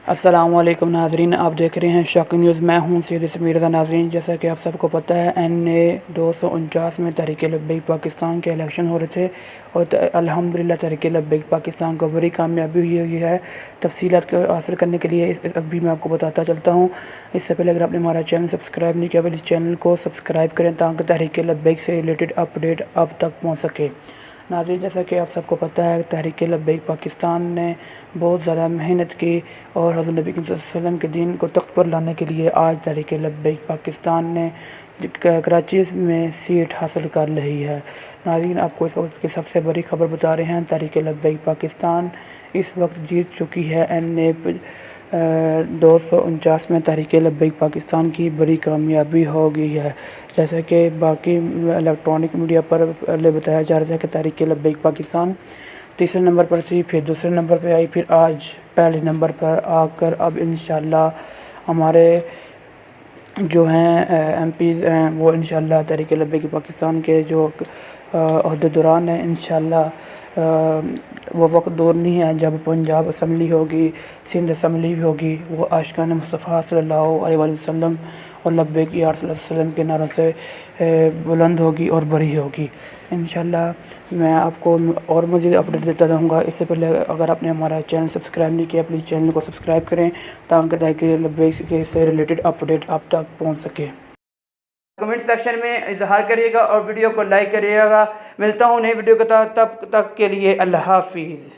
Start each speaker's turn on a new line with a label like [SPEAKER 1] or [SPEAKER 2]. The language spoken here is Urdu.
[SPEAKER 1] السلام علیکم ناظرین، آپ دیکھ رہے ہیں شوقی نیوز۔ میں ہوں سید سمیر رضا۔ ناظرین، جیسا کہ آپ سب کو پتہ ہے NA 249 میں تحریک لبیک پاکستان کے الیکشن ہو رہے تھے اور الحمدللہ تحریک لبیک پاکستان کو بڑی کامیابی ہوئی ہے۔ تفصیلات کو حاصل کرنے کے لیے ابھی میں آپ کو بتاتا چلتا ہوں۔ اس سے پہلے اگر آپ نے ہمارا چینل سبسکرائب نہیں کیا، پلیز چینل کو سبسکرائب کریں تاکہ تحریک لبیک سے ریلیٹڈ اپڈیٹ آپ تک پہنچ سکے۔ ناظرین، جیسا کہ آپ سب کو پتہ ہے، تحریک لبیک پاکستان نے بہت زیادہ محنت کی اور حضرت نبی صلی اللہ علیہ وسلم کے دین کو تخت پر لانے کے لیے آج تحریک لبیک پاکستان نے کراچی میں سیٹ حاصل کر رہی ہے۔ ناظرین، آپ کو اس وقت کی سب سے بڑی خبر بتا رہے ہیں۔ تحریک لبیک پاکستان اس وقت جیت چکی ہے۔ NA 249 میں تحریک لبیک پاکستان کی بڑی کامیابی ہو گئی ہے۔ جیسا کہ باقی الیکٹرانک میڈیا پر پہلے بتایا جا رہا ہے کہ تحریک لبیک پاکستان تیسرے نمبر پر تھی، پھر دوسرے نمبر پہ آئی، پھر آج پہلے نمبر پر آ کر اب انشاءاللہ ہمارے جو ہیں MPs ہیں وہ انشاءاللہ تحریک لبیک پاکستان کے جو عہدیداران ہیں، انشاءاللہ وہ وقت دور نہیں ہے جب پنجاب اسمبلی ہوگی، سندھ اسمبلی بھی ہوگی، وہ عاشقان مصطفیٰ صلی اللہ علیہ وسلم اور لبیک یا رسول اللہ صلی اللہ علیہ وسلم کے نعروں سے بلند ہوگی اور بڑی ہوگی۔ انشاءاللہ میں آپ کو اور مزید اپڈیٹ دیتا رہوں گا۔ اس سے پہلے اگر آپ نے ہمارا چینل سبسکرائب نہیں کیا، پلیز چینل کو سبسکرائب کریں تاکہ تحریک لبیک سے ریلیٹڈ اپڈیٹ آپ تک پہنچ سکے۔ کمنٹ سیکشن میں اظہار کریے گا اور ویڈیو کو لائک کریے گا۔ ملتا ہوں نئی ویڈیو کے تب تک کے لیے اللہ حافظ۔